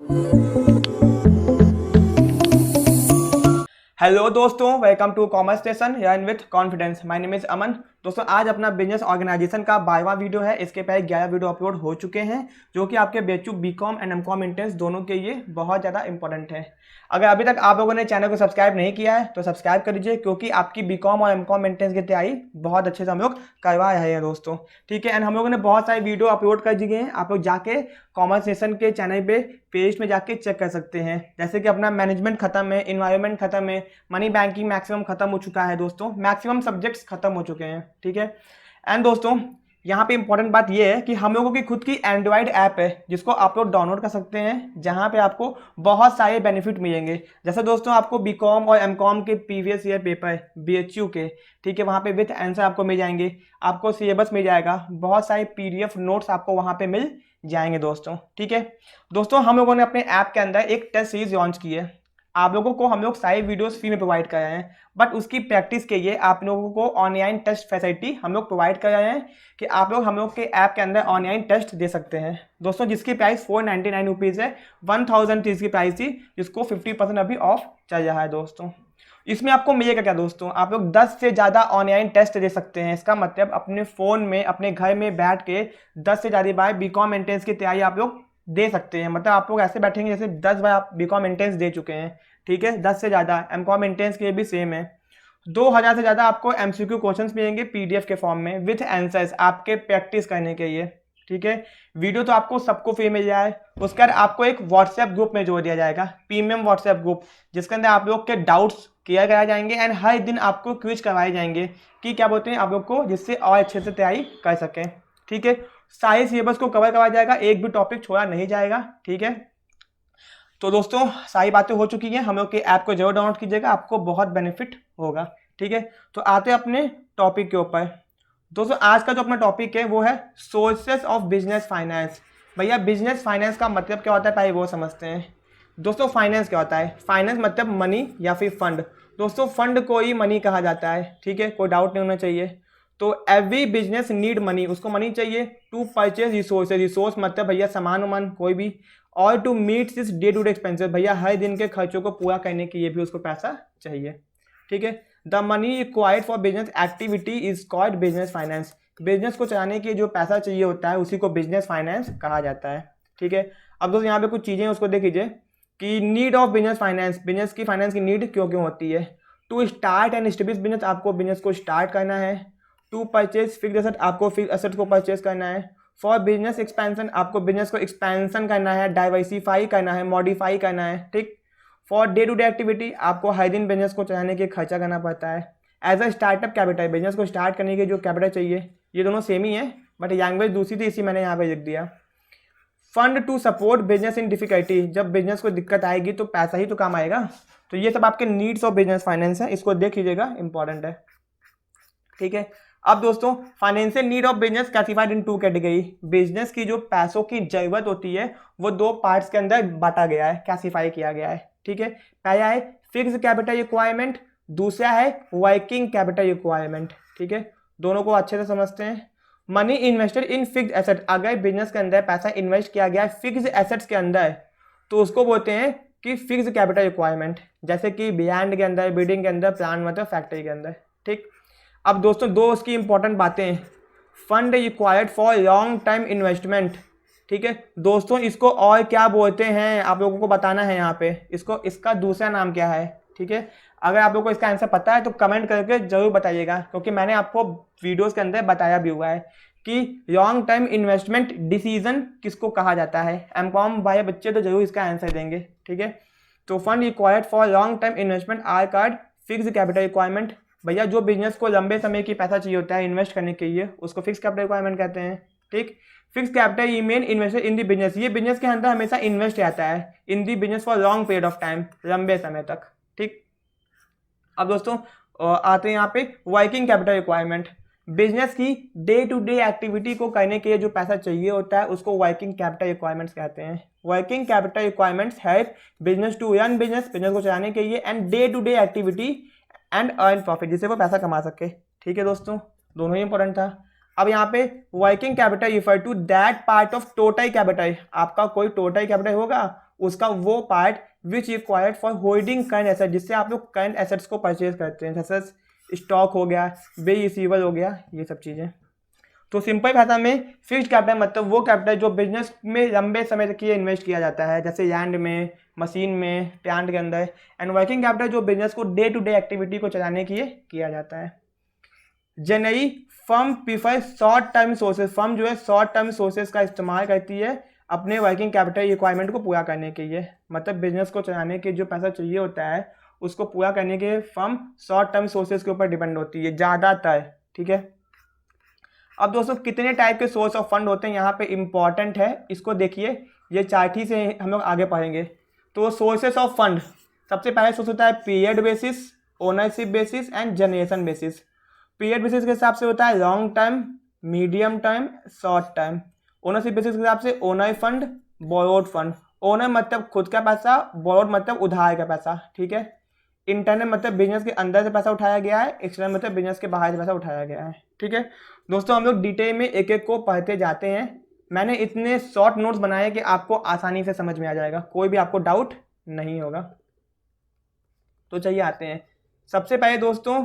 Hello दोस्तों, welcome to commerce station यानी with confidence. My name is Aman. दोस्तों आज अपना बिजनेस ऑर्गेनाइजेशन का 12वां वीडियो है। इसके पहले 11 वीडियो अपलोड हो चुके हैं जो कि आपके BHU BCom and MCom entrance दोनों के लिए बहुत ज़्यादा इंपॉर्टेंट है। अगर अभी तक आप लोगों ने चैनल को सब्सक्राइब नहीं किया है तो सब्सक्राइब कर लीजिए, क्योंकि आपकी BCom और MCom इंट्रेंस की तैयारी बहुत अच्छे से हम लोग करवा रहे हैं दोस्तों। ठीक है, एंड हम लोगों ने बहुत सारे वीडियो अपलोड कर दिए हैं। आप लोग जाके कॉमर्स सेशन के चैनल पे पेज में जाके चेक कर सकते हैं। जैसे कि अपना मैनेजमेंट खत्म है, इन्वायरमेंट खत्म है, मनी बैंकिंग मैक्सिमम खत्म हो चुका है दोस्तों, मैक्सिमम सब्जेक्ट्स खत्म हो चुके हैं। ठीक है, एंड दोस्तों यहाँ पे इंपॉर्टेंट बात ये है कि हम लोगों की खुद की एंड्रॉइड ऐप है जिसको आप लोग डाउनलोड कर सकते हैं, जहाँ पे आपको बहुत सारे बेनिफिट मिलेंगे। जैसे दोस्तों आपको BCom और MCom के प्रीवियस ईयर पेपर BHU के, ठीक है, वहाँ पे विथ आंसर आपको मिल जाएंगे, आपको सिलेबस मिल जाएगा, बहुत सारे PDF नोट्स आपको वहाँ पे मिल जाएंगे दोस्तों। ठीक है दोस्तों, हम लोगों ने अपने ऐप के अंदर एक टेस्ट सीरीज लॉन्च की है। आप लोगों को हम लोग सारे वीडियोस फ्री में प्रोवाइड कर रहे हैं, बट उसकी प्रैक्टिस के लिए आप लोगों को ऑनलाइन टेस्ट फैसिलिटी हम लोग प्रोवाइड कर रहे हैं कि आप लोग हम लोग के ऐप के अंदर ऑनलाइन टेस्ट दे सकते हैं दोस्तों, जिसकी प्राइस 499 रुपीज़ है। 1000 की प्राइस थी, जिसको 50% अभी ऑफ चल रहा है दोस्तों। इसमें आपको मिलेगा क्या दोस्तों, आप लोग 10 से ज़्यादा ऑनलाइन टेस्ट दे सकते हैं। इसका मतलब अपने फ़ोन में अपने घर में बैठ के 10 से ज़्यादा बार BCom एंट्रेंस की तैयारी आप लोग दे सकते हैं। मतलब आप लोग ऐसे बैठेंगे जैसे 10 बार आप BCom एंट्रेंस दे चुके हैं। ठीक है, 10 से ज़्यादा। MCom एंट्रेंस के लिए भी सेम है। 2000 से ज़्यादा आपको MCQ क्वेश्चंस मिलेंगे PDF के फॉर्म में विथ आंसर्स आपके प्रैक्टिस करने के लिए। ठीक है, वीडियो तो आपको सबको फ्री मिल जाए। उसके बाद आपको एक व्हाट्सएप ग्रुप में जोड़ दिया जाएगा, प्रीमियम व्हाट्सएप ग्रुप, जिसके अंदर आप लोग के डाउट्स क्लियर कराए जाएंगे एंड हर दिन आपको क्विज करवाए जाएंगे कि क्या बोलते हैं आप लोग को, जिससे और अच्छे से तैयारी कर सकें। ठीक है, सारे सिलेबस को कवर करवाया जाएगा, एक भी टॉपिक छोड़ा नहीं जाएगा। ठीक है, तो दोस्तों सारी बातें हो चुकी हैं। हम लोग के ऐप को जरूर डाउनलोड कीजिएगा, आपको बहुत बेनिफिट होगा। ठीक है, तो आते हैं अपने टॉपिक के ऊपर। दोस्तों आज का जो अपना टॉपिक है वो है सोर्सेस ऑफ बिजनेस फाइनेंस। भैया बिजनेस फाइनेंस का मतलब क्या होता है पहले वो समझते हैं। दोस्तों फाइनेंस क्या होता है? फाइनेंस मतलब मनी या फिर फंड। दोस्तों फंड को ही मनी कहा जाता है। ठीक है, कोई डाउट नहीं होना चाहिए। तो एवरी बिजनेस नीड मनी, उसको मनी चाहिए टू परचेज रिसोर्सेज। रिसोर्स मतलब भैया सामान वामान कोई भी, और to meet this day to day expenses, भैया हर दिन के खर्चों को पूरा करने के लिए भी उसको पैसा चाहिए। ठीक है, the money required for business activity is called business finance. Business को चलाने के लिए जो पैसा चाहिए होता है उसी को बिजनेस फाइनेंस कहा जाता है। ठीक है, अब दोस्तों यहाँ पे कुछ चीज़ें उसको देख लीजिए कि need of business finance, business की फाइनेंस की नीड क्यों क्यों होती है। To start and establish business, आपको बिजनेस को स्टार्ट करना है। टू परचेज फिक्स एसेट, आपको फिक्स एसेट को परचेज करना है। फॉर बिजनेस एक्सपेंशन, आपको बिजनेस को एक्सपेंशन करना है, डाइवर्सिफाई करना है, मॉडिफाई करना है। ठीक, for day to day activity, आपको हर दिन बिजनेस को चलाने के खर्चा करना पड़ता है। As a startup capital, business को स्टार्ट करने के जो कैपिटल चाहिए, ये दोनों सेम ही है बट लैंग्वेज दूसरी थी, इसी मैंने यहाँ पे लिख दिया। Fund to support business in difficulty, जब बिजनेस को दिक्कत आएगी तो पैसा ही तो काम आएगा। तो ये सब आपके नीड्स ऑफ बिजनेस फाइनेंस है, इसको देख लीजिएगा, इंपॉर्टेंट है। ठीक है, अब दोस्तों financial need of business classified in 2 category. Business की जो पैसों की जरूरत होती है वो 2 पार्ट्स के अंदर बांटा गया है, क्लासिफाई किया गया है। ठीक है, पहला है फिक्स कैपिटल रिक्वायरमेंट, दूसरा है वर्किंग कैपिटल रिक्वायरमेंट। ठीक है, दोनों को अच्छे से समझते हैं। Money invested in fix asset, अगर बिजनेस के अंदर पैसा इन्वेस्ट किया गया है फिक्स एसेट्स के अंदर तो उसको बोलते हैं कि फिक्स कैपिटल रिक्वायरमेंट, जैसे कि लैंड के अंदर, बिल्डिंग के अंदर, प्लांट मतलब फैक्ट्री के अंदर। ठीक, अब दोस्तों 2 उसकी इंपॉर्टेंट बातें, fund required for long time investment. ठीक है दोस्तों, इसको और क्या बोलते हैं आप लोगों को बताना है यहाँ पे, इसको इसका दूसरा नाम क्या है। ठीक है, अगर आप लोगों को इसका आंसर पता है तो कमेंट करके जरूर बताइएगा, क्योंकि मैंने आपको वीडियोस के अंदर बताया भी हुआ है कि लॉन्ग टाइम इन्वेस्टमेंट डिसीजन किसको कहा जाता है। MCom वाले बच्चे तो जरूर इसका आंसर देंगे। ठीक है, तो fund required for long time investment are called fix capital requirement. भैया जो बिजनेस को लंबे समय की पैसा चाहिए होता है इन्वेस्ट करने के लिए उसको फिक्स कैपिटल रिक्वायरमेंट कहते हैं। ठीक, फिक्स कैपिटल ई main invested in the business, ये बिजनेस के अंदर हमेशा इन्वेस्ट रहता है in the business for long period of time, लंबे समय तक। ठीक, अब दोस्तों आते हैं यहाँ पे वर्किंग कैपिटल रिक्वायरमेंट। बिजनेस की डे टू डे एक्टिविटी को करने के लिए जो पैसा चाहिए होता है उसको वर्किंग कैपिटल रिक्वायरमेंट्स कहते हैं। Working capital requirements help business to run business, business को चलाने के लिए, and day to day activity and earn profit, जिससे वो पैसा कमा सके। ठीक है दोस्तों, दोनों ही इंपॉर्टेंट था। अब यहाँ पे working capital refer to that part of total capital, आपका कोई टोटल कैपिटल होगा उसका वो part which required for holding current asset, जिससे आप लोग करंट एसेट्स को परचेज करते हैं, जैसे स्टॉक हो गया, बे रिसीवेबल हो गया, ये सब चीज़ें। तो सिंपल भाषा में फिक्स्ड कैपिटल मतलब वो कैपिटल जो बिजनेस में लंबे समय तक के लिए इन्वेस्ट किया जाता है, जैसे लैंड में, मशीन में, प्लांट के अंदर। एंड वर्किंग कैपिटल जो बिजनेस को डे टू डे एक्टिविटी को चलाने के लिए किया जाता है। Generally firm prefer short term sources, firm जो है शॉर्ट टर्म सोर्सेज का इस्तेमाल करती है अपने वर्किंग कैपिटल रिक्वायरमेंट को पूरा करने के लिए। मतलब बिजनेस को चलाने के जो पैसा चाहिए होता है उसको पूरा करने के लिए फर्म शॉर्ट टर्म सोर्सेज के ऊपर डिपेंड होती है ज़्यादातर। ठीक है, अब दोस्तों कितने टाइप के सोर्स ऑफ फंड होते हैं यहाँ पे इंपॉर्टेंट है, इसको देखिए, ये चार्ट ही से हम लोग आगे पढ़ेंगे। तो सोर्सेस ऑफ फंड, सबसे पहले सोर्स होता है period basis, ownership basis and generation basis. Period basis के हिसाब से होता है long term, medium term, short term. Ownership basis के हिसाब से owner fund, borrowed fund. Owner मतलब खुद का पैसा, बोरोड मतलब उधार का पैसा। ठीक है, इंटरनल मतलब बिजनेस के अंदर से पैसा उठाया गया है, एक्सटर्नल मतलब बिजनेस के बाहर से पैसा उठाया गया है। ठीक है दोस्तों, हम लोग डिटेल में एक एक को पढ़ते जाते हैं। मैंने इतने शॉर्ट नोट्स बनाए कि आपको आसानी से समझ में आ जाएगा, कोई भी आपको डाउट नहीं होगा। तो चलिए आते हैं। सबसे पहले दोस्तों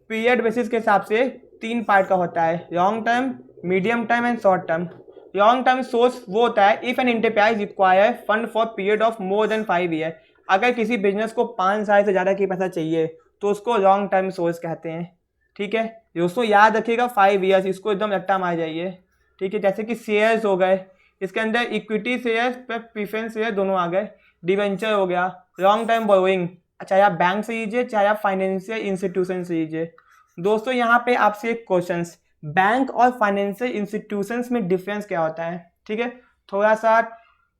पीरियड बेसिस के हिसाब से 3 पार्ट का होता है, long term, medium term and short term. Long term source वो होता है if an enterprise require fund for period of more then 5 year. अगर किसी बिजनेस को 5 साल से ज़्यादा की पैसा चाहिए तो उसको लॉन्ग टर्म सोर्स कहते हैं। ठीक है दोस्तों, याद रखिएगा 5 ईयर्स, इसको एकदम रट्टा मार जाइए। ठीक है, जैसे कि शेयर्स हो गए, इसके अंदर इक्विटी शेयर्स पर प्रीफरेंस शेयर दोनों आ गए। डिवेंचर हो गया, लॉन्ग टर्म बोरोइंग, चाहे आप बैंक से लीजिए चाहे आप फाइनेंशियल इंस्टीट्यूशन से लीजिए। दोस्तों यहाँ पे आपसे एक क्वेश्चन, बैंक और फाइनेंशियल इंस्टीट्यूशंस में डिफरेंस क्या होता है? ठीक है, थोड़ा सा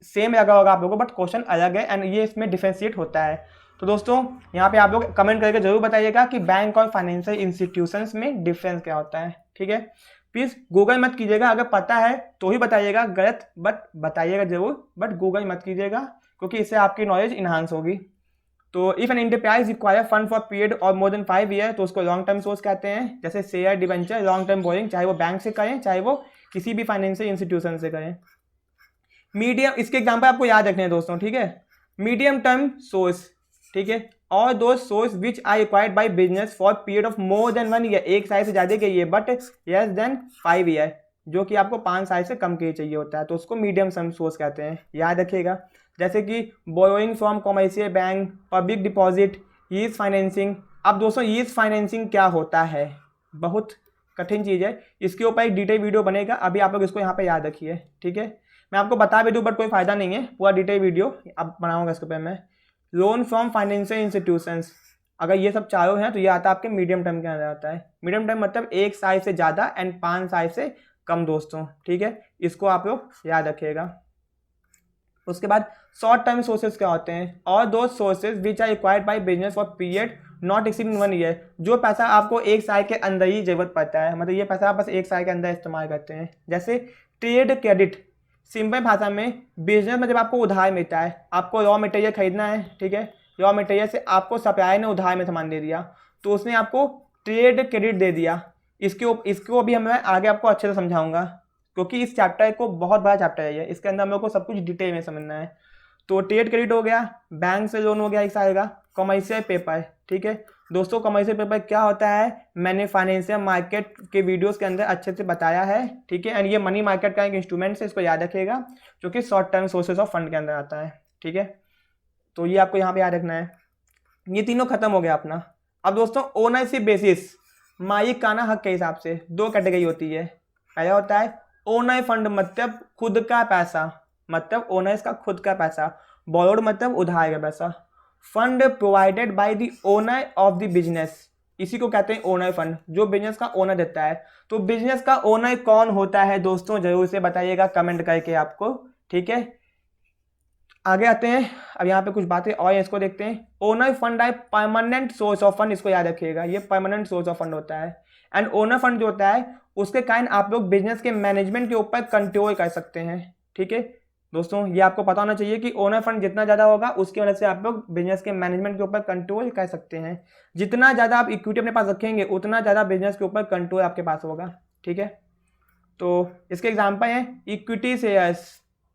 सेम लगा होगा आप लोगों को बट क्वेश्चन अलग है एंड ये इसमें डिफरेंशिएट होता है। तो दोस्तों यहाँ पे आप लोग कमेंट करके जरूर बताइएगा कि बैंक और फाइनेंशियल इंस्टीट्यूशंस में डिफरेंस क्या होता है। ठीक है, प्लीज़ गूगल मत कीजिएगा, अगर पता है तो ही बताइएगा, गलत बट बताइएगा जरूर, बट गूगल मत कीजिएगा क्योंकि इससे आपकी नॉलेज इन्हांस होगी। तो if an enterprise require fund for period और मोर देन 5 ईयर तो उसको लॉन्ग टर्म सोर्स कहते हैं, जैसे share, debenture, long term borrowing, चाहे वो बैंक से करें चाहे वो किसी भी फाइनेंशियल इंस्टीट्यूशन से करें। मीडियम, इसके एग्जाम्पल आपको याद रखने हैं दोस्तों। ठीक है, मीडियम टर्म सोर्स, ठीक है, और दो source which are required by business for period of more than 1 year, 1 साल से ज़्यादा के लिए, बट लेस देन 5 ईयर, जो कि आपको 5 साल से कम के लिए चाहिए होता है, तो उसको मीडियम टर्म सोर्स कहते हैं, याद रखिएगा। जैसे कि borrowing from commercial bank, public deposit, lease financing. अब दोस्तों लीज फाइनेंसिंग क्या होता है, बहुत कठिन चीज़ है, इसके ऊपर एक डिटेल वीडियो बनेगा, अभी आप लोग इसको यहाँ पे याद रखिए। ठीक है, मैं आपको बता भी दूँ बट कोई फायदा नहीं है, पूरा डिटेल वीडियो अब बनाऊंगा इसके ऊपर मैं। लोन फ्रॉम फाइनेंशियल इंस्टीट्यूशंस, अगर ये सब चारों हैं तो ये आता है आपके मीडियम टर्म के अंदर आता है। मीडियम टर्म मतलब 1 साल से ज़्यादा एंड 5 साल से कम दोस्तों। ठीक है, इसको आप लोग याद रखिएगा। उसके बाद शॉर्ट टर्म सोर्सेज क्या होते हैं, और दो sources which are required by business for period not exceeding 1 year, जो पैसा आपको 1 साल के अंदर ही जरूरत पड़ता है, मतलब ये पैसा आप बस 1 साल के अंदर इस्तेमाल करते हैं। जैसे ट्रेड क्रेडिट, सिंपल भाषा में बिजनेस में जब आपको उधार मिलता है, आपको रॉ मटेरियल खरीदना है, ठीक है, रॉ मटेरियल से आपको सप्लायर ने उधार में सामान दे दिया तो उसने आपको ट्रेड क्रेडिट दे दिया। इसको भी मैं आगे आपको अच्छे से समझाऊंगा क्योंकि इस चैप्टर को बहुत बड़ा चैप्टर है ये, इसके अंदर हम लोग को सब कुछ डिटेल में समझना है। तो ट्रेड क्रेडिट हो गया, बैंक से लोन हो गया 1 साल का। कमर्शियल पेपर, ठीक है दोस्तों, कमर्शियल पेपर क्या होता है मैंने फाइनेंशियल मार्केट के वीडियोस के अंदर अच्छे से बताया है। ठीक है, एंड ये मनी मार्केट का एक इंस्ट्रूमेंट है, इसको याद रखिएगा, जो कि short term sources of fund के अंदर आता है। ठीक है, तो ये आपको यहाँ पे याद रखना है। ये तीनों खत्म हो गया अपना। अब दोस्तों ओनरशिप बेसिस, मालिकाना हक के हिसाब से 2 कैटेगरी होती है। पहला होता है ओनर फंड, मतलब खुद का पैसा, मतलब ओनर्स का खुद का पैसा। बोरोड मतलब उधार का पैसा। Fund provided by the owner of the business, इसी को कहते हैं ओनर फंड, जो बिजनेस का ओनर देता है। तो बिजनेस का ओनर कौन होता है दोस्तों, जरूर से बताइएगा कमेंट करके आपको। ठीक है, आगे आते हैं, अब यहाँ पे कुछ बातें और इसको देखते हैं। ओनर फंड है परमानेंट सोर्स ऑफ फंड, इसको याद रखिएगा, ये परमानेंट सोर्स ऑफ फंड होता है। एंड ओनर फंड जो होता है उसके कारण आप लोग बिजनेस के मैनेजमेंट के ऊपर कंट्रोल कर सकते हैं। ठीक है दोस्तों, ये आपको पता होना चाहिए कि ओनर फंड जितना ज़्यादा होगा उसकी वजह से आप लोग बिजनेस के मैनेजमेंट के ऊपर कंट्रोल कर सकते हैं। जितना ज़्यादा आप इक्विटी अपने पास रखेंगे उतना ज़्यादा बिजनेस के ऊपर कंट्रोल आपके पास होगा। ठीक है, तो इसके एग्जाम्पल हैं इक्विटी शेयर्स,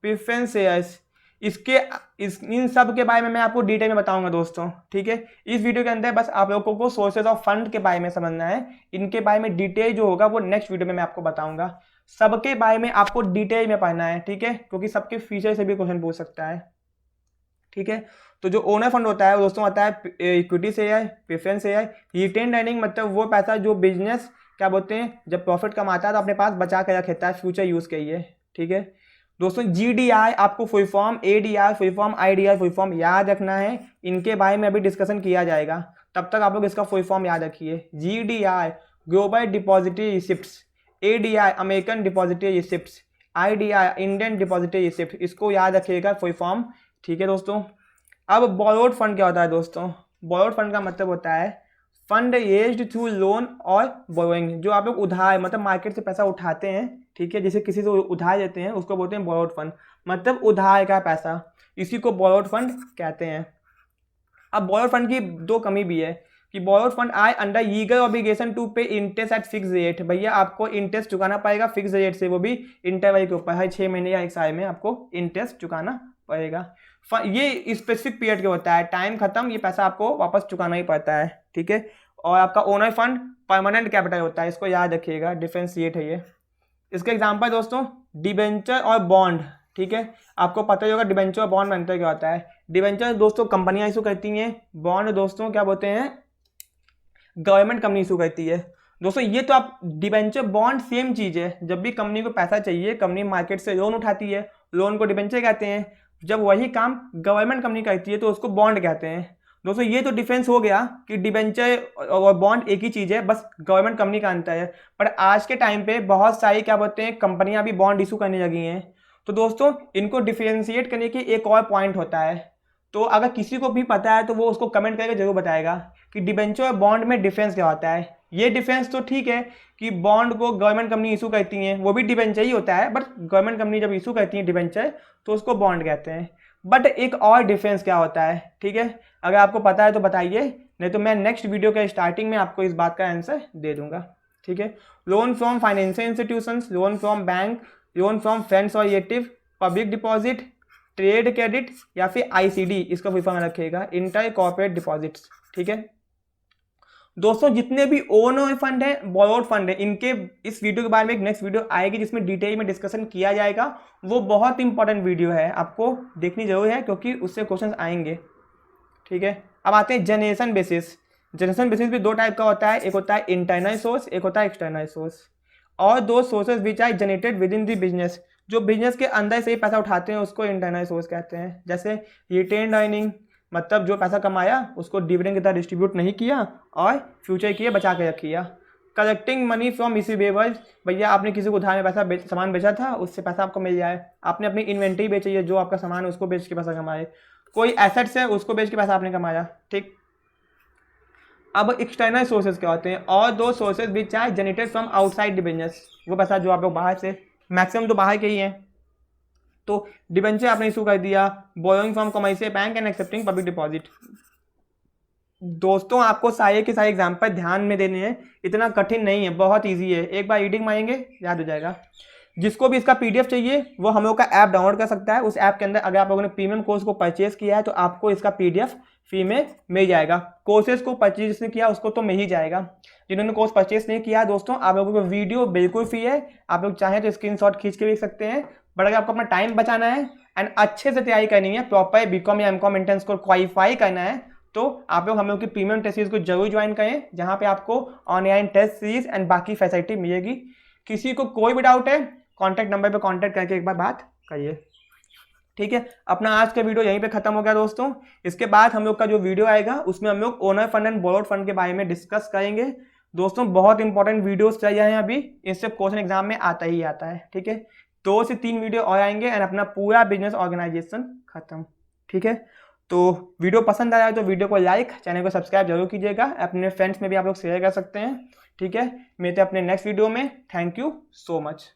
प्रेफरेंस शेयर्स, इसके इन सब के बारे में मैं आपको डिटेल में बताऊंगा दोस्तों, ठीक है। इस वीडियो के अंदर बस आप लोगों को सोर्सेज ऑफ फंड के बारे में समझना है। इनके बारे में डिटेल जो होगा वो नेक्स्ट वीडियो में मैं आपको बताऊंगा। सबके बारे में आपको डिटेल में पढ़ना है, ठीक है, क्योंकि सबके फीचर से भी क्वेश्चन पूछ सकता है, ठीक है। तो जो ओनर फंड होता है दोस्तों आता है equity share, preference share, retain earning, मतलब वो पैसा जो बिजनेस क्या बोलते हैं जब प्रॉफिट कमाता है तो अपने पास बचा कर रखता है फ्यूचर यूज के लिए, ठीक है दोस्तों। GDI आपको full form, ADR full form, IDR full form याद रखना है। इनके बारे में अभी डिस्कशन किया जाएगा, तब तक आप लोग इसका फुल फॉर्म याद रखिए। GDI global depository receipts, ADR American depository receipts, IDR Indian depository receipt, इसको याद रखिएगा फुल फॉर्म, ठीक है दोस्तों। अब बोरोड फंड क्या होता है दोस्तों? बोरोड फंड का मतलब होता है फंड रेज्ड थ्रू लोन और बोरोइंग, जो आप लोग उधार मतलब मार्केट से पैसा उठाते हैं, ठीक है, जैसे किसी से उधार लेते हैं उसको बोलते हैं बोरोड फंड, मतलब उधार का पैसा, इसी को बोरोड फंड कहते हैं। अब बोरोड फंड की दो कमी भी है कि बोरोड फंड आए अंडर लीगल ऑब्लिगेशन टू पे इंटरेस्ट एट फिक्स रेट। भैया आपको इंटरेस्ट चुकाना पड़ेगा फिक्स रेट से, वो भी इंटरवल के ऊपर, हर 6 महीने या 1 साल में आपको इंटरेस्ट चुकाना पड़ेगा। ये स्पेसिफिक पीरियड के होता है, टाइम खत्म ये पैसा आपको वापस चुकाना ही पड़ता है, ठीक है। और आपका ओनर फंड परमानेंट कैपिटल होता है, इसको याद रखिएगा, डिफरेंशिएट है ये। इसके एग्जांपल दोस्तों डिबेंचर और बॉन्ड, ठीक है। आपको पता ही होगा डिबेंचर और बॉन्ड में अंतर क्या होता है। डिबेंचर दोस्तों कंपनियां इशू करती हैं, बॉन्ड दोस्तों क्या बोलते हैं गवर्नमेंट कंपनी इशू करती है। दोस्तों ये तो आप डिबेंचर बॉन्ड सेम चीज है, जब भी कंपनी को पैसा चाहिए कंपनी मार्केट से लोन उठाती है, लोन को डिबेंचर कहते हैं। जब वही काम गवर्नमेंट कंपनी करती है तो उसको बॉन्ड कहते हैं। दोस्तों ये तो डिफरेंस हो गया कि डिबेंचर और बॉन्ड एक ही चीज है, बस गवर्नमेंट कंपनी का अंतर है। पर आज के टाइम पे बहुत सारी क्या बोलते हैं कंपनियां भी बॉन्ड इशू करने लगी हैं। तो दोस्तों इनको डिफरेंशिएट करने के एक और पॉइंट होता है, तो अगर किसी को भी पता है तो वो उसको कमेंट करके जरूर बताएगा कि डिबेंचर और बॉन्ड में डिफरेंस क्या होता है। ये डिफरेंस तो ठीक है कि बॉन्ड को गवर्नमेंट कंपनी इशू करती हैं, वो भी डिबेंचर ही होता है, बट गवर्नमेंट कंपनी जब इशू करती है डिबेंचर तो उसको बॉन्ड कहते हैं। बट एक और डिफरेंस क्या होता है, ठीक है, अगर आपको पता है तो बताइए, नहीं तो मैं नेक्स्ट वीडियो के स्टार्टिंग में आपको इस बात का आंसर दे दूंगा, ठीक है। Loan from financial institutions, loan from bank, loan from friends और relative, public deposit, trade credit या फिर ICD, इसका फुल फॉर्म रखिएगा इंटर कॉर्पोरेट डिपॉजिट्स, ठीक है दोस्तों। जितने भी ओनर फंड है, बोरोड फंड है, इनके इस वीडियो के बारे में एक नेक्स्ट वीडियो आएगी जिसमें डिटेल में डिस्कशन किया जाएगा। वो बहुत इंपॉर्टेंट वीडियो है, आपको देखनी जरूर है क्योंकि उससे क्वेश्चंस आएंगे, ठीक है। अब आते हैं जनरेशन बेसिस। जनरेशन बेसिस भी दो टाइप का होता है, एक होता है इंटरनल सोर्स, एक होता है एक्सटर्नल सोर्स। और दो sources which are generated within the business, जो बिजनेस के अंदर से ही पैसा उठाते हैं उसको इंटरनल सोर्स कहते हैं। जैसे रिटेन अर्निंग, मतलब जो पैसा कमाया उसको डिविडेंड की तरह डिस्ट्रीब्यूट नहीं किया और फ्यूचर के लिए बचा के रखिया। कलेक्टिंग मनी फ्रॉम रिसीवेबल्स, भैया आपने किसी को उधार में पैसा सामान बेचा था, उससे पैसा आपको मिल जाए। आपने अपनी इन्वेंट्री बेची है, जो आपका सामान है उसको बेच के पैसा कमाए। कोई एसेट्स है उसको बेच के पैसा आपने कमाया, ठीक। अब एक्सटर्नल सोर्सेज क्या होते हैं? और दो sources which are generated from outside the business, वो पैसा जो आप लोग बाहर से, मैक्सिमम तो बाहर के ही हैं। तो डिबेंचर आपने इशू कर दिया, borrowing from commercial bank and accepting public deposit. दोस्तों आपको सारे के सारे एग्जाम्पल ध्यान में देने हैं, इतना कठिन नहीं है, बहुत इजी है, एक बार रीडिंग मारेंगे याद हो जाएगा। जिसको भी इसका PDF चाहिए वो हम लोग का ऐप डाउनलोड कर सकता है। उस ऐप के अंदर अगर आप लोगों ने प्रीमियम कोर्स को परचेज किया है तो आपको इसका PDF फ्री में मिल जाएगा। कोर्सेज को परचेज जिसने किया उसको तो मिल ही जाएगा। जिन्होंने कोर्स परचेज नहीं किया दोस्तों, आप लोगों को वीडियो बिल्कुल फ्री है, आप लोग चाहें तो स्क्रीनशॉट खींच के देख सकते हैं। बट अगर आपको अपना टाइम बचाना है एंड अच्छे से तैयारी करनी है, प्रॉपर BCom या MCom एंट्रेंस को क्वालिफाई करना है, तो आप लोग हम लोग की प्रीमियम टेस्ट सीरीज को जरूर ज्वाइन करें, जहां पे आपको ऑनलाइन टेस्ट सीरीज एंड बाकी फैसिलिटी मिलेगी। किसी को कोई भी डाउट है कॉन्टैक्ट नंबर पे कॉन्टैक्ट करके एक बार बात करिए, ठीक है। अपना आज का वीडियो यहीं पे खत्म हो गया दोस्तों। इसके बाद हम लोग का जो वीडियो आएगा उसमें हम लोग owner fund and borrowed fund के बारे में डिस्कस करेंगे दोस्तों। बहुत इंपॉर्टेंट वीडियोस चल रहे हैं अभी, इससे क्वेश्चन एग्जाम में आता ही आता है, ठीक है। 2 से 3 वीडियो और आएंगे एंड अपना पूरा बिजनेस ऑर्गेनाइजेशन खत्म, ठीक है। तो वीडियो पसंद आया तो वीडियो को लाइक, चैनल को सब्सक्राइब जरूर कीजिएगा, अपने फ्रेंड्स में भी आप लोग शेयर कर सकते हैं, ठीक है। मिलते हैं अपने नेक्स्ट वीडियो में। Thank you so much.